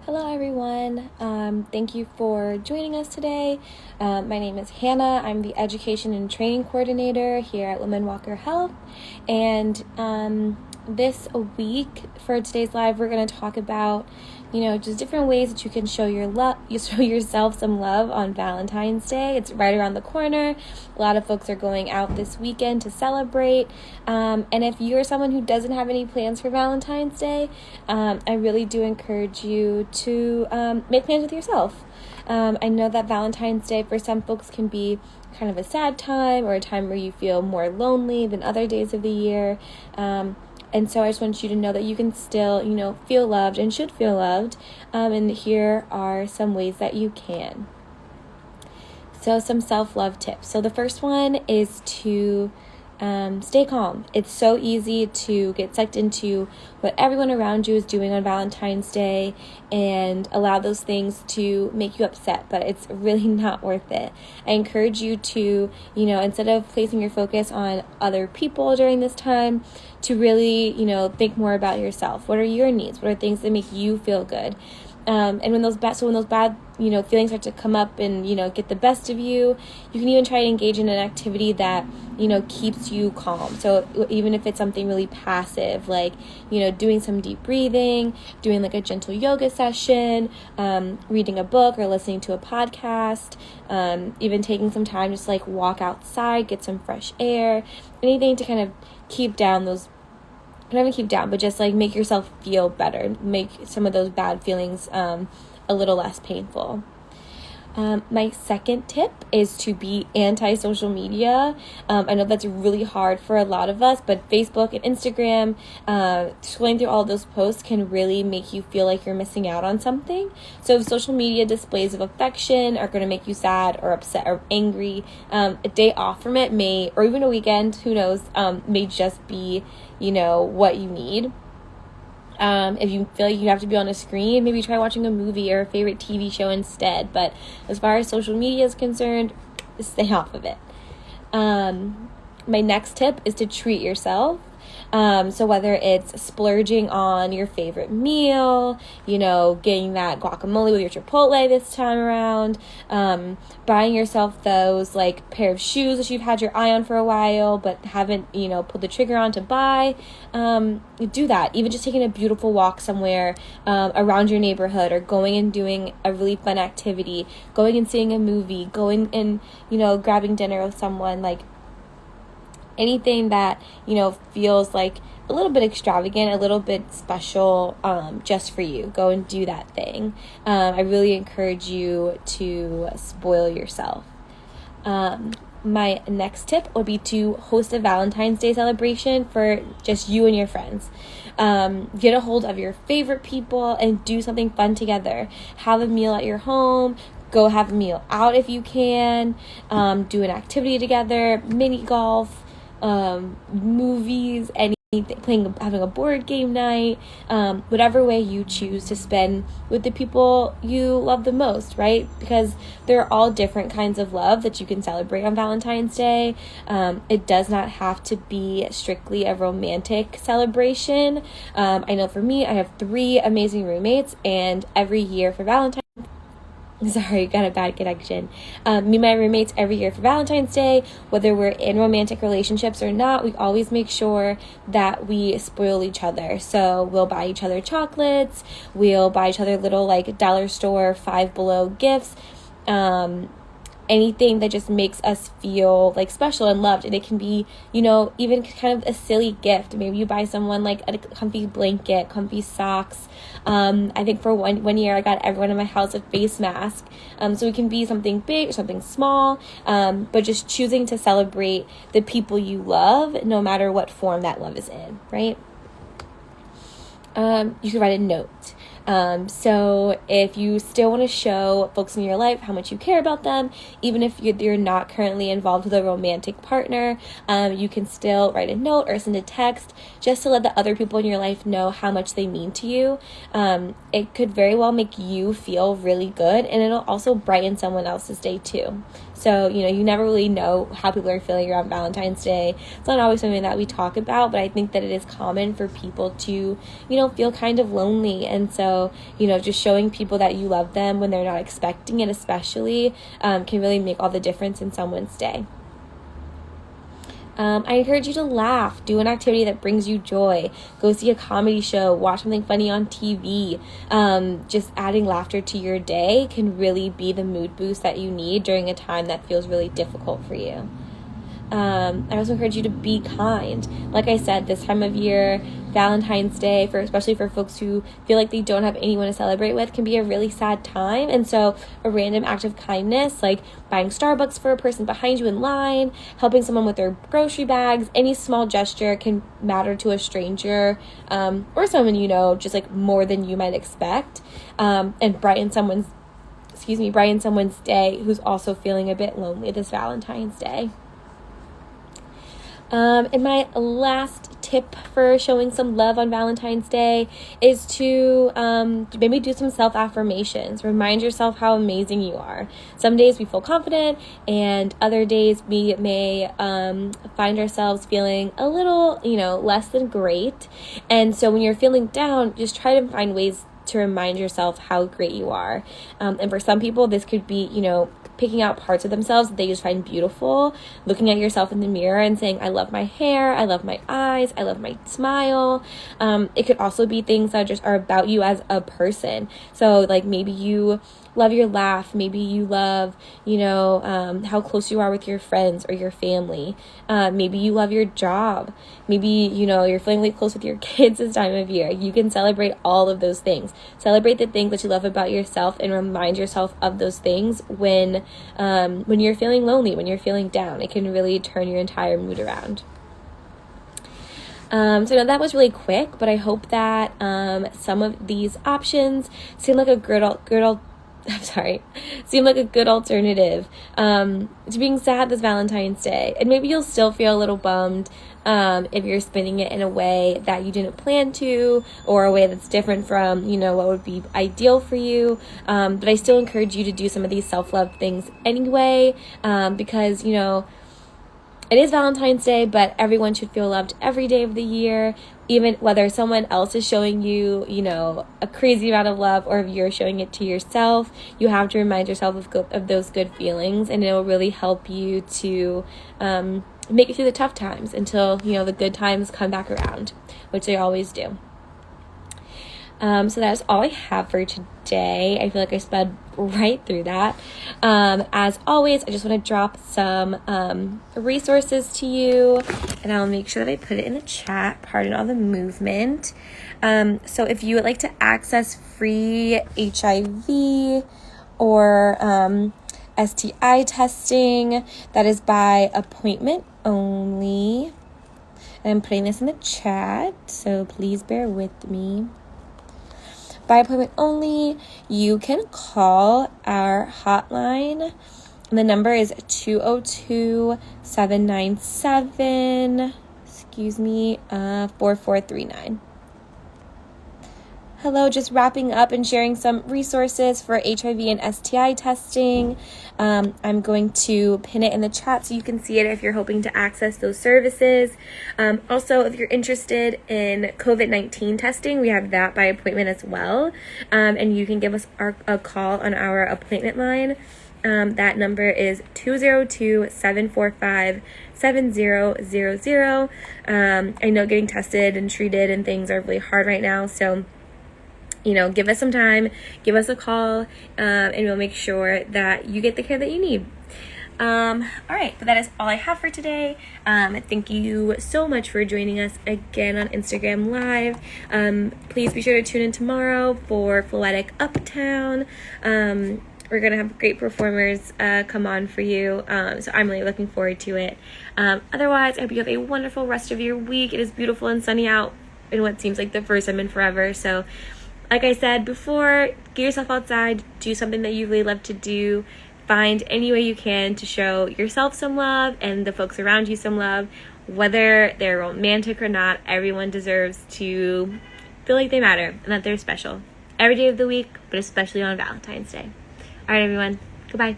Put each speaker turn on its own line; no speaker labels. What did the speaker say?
Hello everyone. Thank you for joining us today. My name is Hannah. I'm the Education and Training Coordinator here at Whitman-Walker Health. And this week for today's live, we're going to talk about, just different ways that you can show yourself some love on Valentine's Day. It's right around the corner. A lot of folks are going out this weekend to celebrate. And if you're someone who doesn't have any plans for Valentine's Day, I really do encourage you to make plans with yourself. I know that Valentine's Day for some folks can be kind of a sad time or a time where you feel more lonely than other days of the year. And so I just want you to know that you can still, feel loved and should feel loved. And here are some ways that you can. So some self-love tips. So the first one is to stay calm. It's so easy to get sucked into what everyone around you is doing on Valentine's Day and allow those things to make you upset, but it's really not worth it. I encourage you to, instead of placing your focus on other people during this time, to really, think more about yourself. What are your needs? What are things that make you feel good? And when those bad feelings start to come up and, get the best of you, you can even try to engage in an activity that, keeps you calm. So even if it's something really passive, like, doing some deep breathing, doing like a gentle yoga session, reading a book or listening to a podcast, even taking some time just like walk outside, get some fresh air, anything to kind of keep down those, not even keep down, but just like make yourself feel better, make some of those bad feelings a little less painful. My second tip is to be anti-social media. I know that's really hard for a lot of us, but Facebook and Instagram, scrolling through all those posts can really make you feel like you're missing out on something. So if social media displays of affection are going to make you sad or upset or angry, a day off from it may, or even a weekend, who knows, may just be, what you need. If you feel like you have to be on a screen, maybe try watching a movie or a favorite TV show instead. But as far as social media is concerned, stay off of it. My next tip is to treat yourself. So whether it's splurging on your favorite meal, getting that guacamole with your Chipotle this time around, buying yourself those like pair of shoes that you've had your eye on for a while but haven't, pulled the trigger on to buy, do that. Even just taking a beautiful walk somewhere around your neighborhood, or going and doing a really fun activity, going and seeing a movie, going and, grabbing dinner with someone, like anything that, feels like a little bit extravagant, a little bit special, just for you. Go and do that thing. I really encourage you to spoil yourself. My next tip would be to host a Valentine's Day celebration for just you and your friends. Get a hold of your favorite people and do something fun together. Have a meal at your home. Go have a meal out if you can. Do an activity together, mini golf, movies, anything, having a board game night, whatever way you choose to spend with the people you love the most, right? Because there are all different kinds of love that you can celebrate on Valentine's Day. It does not have to be strictly a romantic celebration. I know for me, I have 3 amazing roommates, and every year for Valentine's, sorry, got a bad connection. Me and my roommates, every year for Valentine's Day, whether we're in romantic relationships or not, we always make sure that we spoil each other. So we'll buy each other chocolates, we'll buy each other little like dollar store Five Below gifts, anything that just makes us feel like special and loved. And it can be, even kind of a silly gift. Maybe you buy someone like a comfy blanket, comfy socks. I think for one year I got everyone in my house a face mask. So it can be something big or something small, but just choosing to celebrate the people you love, no matter what form that love is in, right? You can write a note. So if you still want to show folks in your life how much you care about them, even if you're not currently involved with a romantic partner, you can still write a note or send a text just to let the other people in your life know how much they mean to you. It could very well make you feel really good, and it'll also brighten someone else's day too. So, you never really know how people are feeling around Valentine's Day. It's not always something that we talk about, but I think that it is common for people to, feel kind of lonely. And so so, just showing people that you love them when they're not expecting it, especially, can really make all the difference in someone's day. I encourage you to laugh, do an activity that brings you joy, go see a comedy show, watch something funny on TV. Just adding laughter to your day can really be the mood boost that you need during a time that feels really difficult for you. I also encourage you to be kind. Like I said, this time of year, Valentine's Day, especially for folks who feel like they don't have anyone to celebrate with, can be a really sad time. And so a random act of kindness, like buying Starbucks for a person behind you in line, helping someone with their grocery bags, any small gesture can matter to a stranger, or someone just like more than you might expect, and brighten someone's day who's also feeling a bit lonely this Valentine's Day. And my last tip for showing some love on Valentine's Day is to maybe do some self-affirmations. Remind yourself how amazing you are. Some days we feel confident, and other days we may find ourselves feeling a little, less than great. And so when you're feeling down, just try to find ways to remind yourself how great you are. And for some people, this could be, picking out parts of themselves that they just find beautiful, looking at yourself in the mirror and saying, I love my hair, I love my eyes, I love my smile. It could also be things that just are about you as a person. So like maybe you love your laugh, maybe you love, how close you are with your friends or your family. Maybe you love your job. Maybe, you're feeling really close with your kids this time of year. You can celebrate all of those things. Celebrate the things that you love about yourself and remind yourself of those things when you're feeling lonely, when you're feeling down. It can really turn your entire mood around. So I know that was really quick, but I hope that some of these options seem like a good alternative to being sad this Valentine's Day. And maybe you'll still feel a little bummed if you're spending it in a way that you didn't plan to, or a way that's different from, what would be ideal for you. But I still encourage you to do some of these self-love things anyway, because, it is Valentine's Day, but everyone should feel loved every day of the year, even whether someone else is showing you, a crazy amount of love, or if you're showing it to yourself. You have to remind yourself of those good feelings, and it'll really help you to make it through the tough times until, the good times come back around, which they always do. So that's all I have for today. I feel like I sped right through that. As always, I just want to drop some resources to you, and I'll make sure that I put it in the chat. Pardon all the movement. So if you would like to access free HIV or STI testing, that is by appointment only. And I'm putting this in the chat, so please bear with me. By appointment only, you can call our hotline. And the number is 202-797, 4439. Hello, just wrapping up and sharing some resources for HIV and STI testing. I'm going to pin it in the chat so you can see it if you're hoping to access those services. Also, if you're interested in COVID-19 testing, we have that by appointment as well. And you can give us a call on our appointment line. That number is 202-745-7000. I know getting tested and treated and things are really hard right now, so give us some time, give us a call, and we'll make sure that you get the care that you need. All right, but that is all I have for today. Thank you so much for joining us again on Instagram Live. Please be sure to tune in tomorrow for Floetic Uptown. We're going to have great performers come on for you, so I'm really looking forward to it. Otherwise, I hope you have a wonderful rest of your week. It is beautiful and sunny out in what seems like the first time in forever, so like I said before, get yourself outside, do something that you really love to do, find any way you can to show yourself some love and the folks around you some love. Whether they're romantic or not, everyone deserves to feel like they matter and that they're special every day of the week, but especially on Valentine's Day. All right, everyone, goodbye.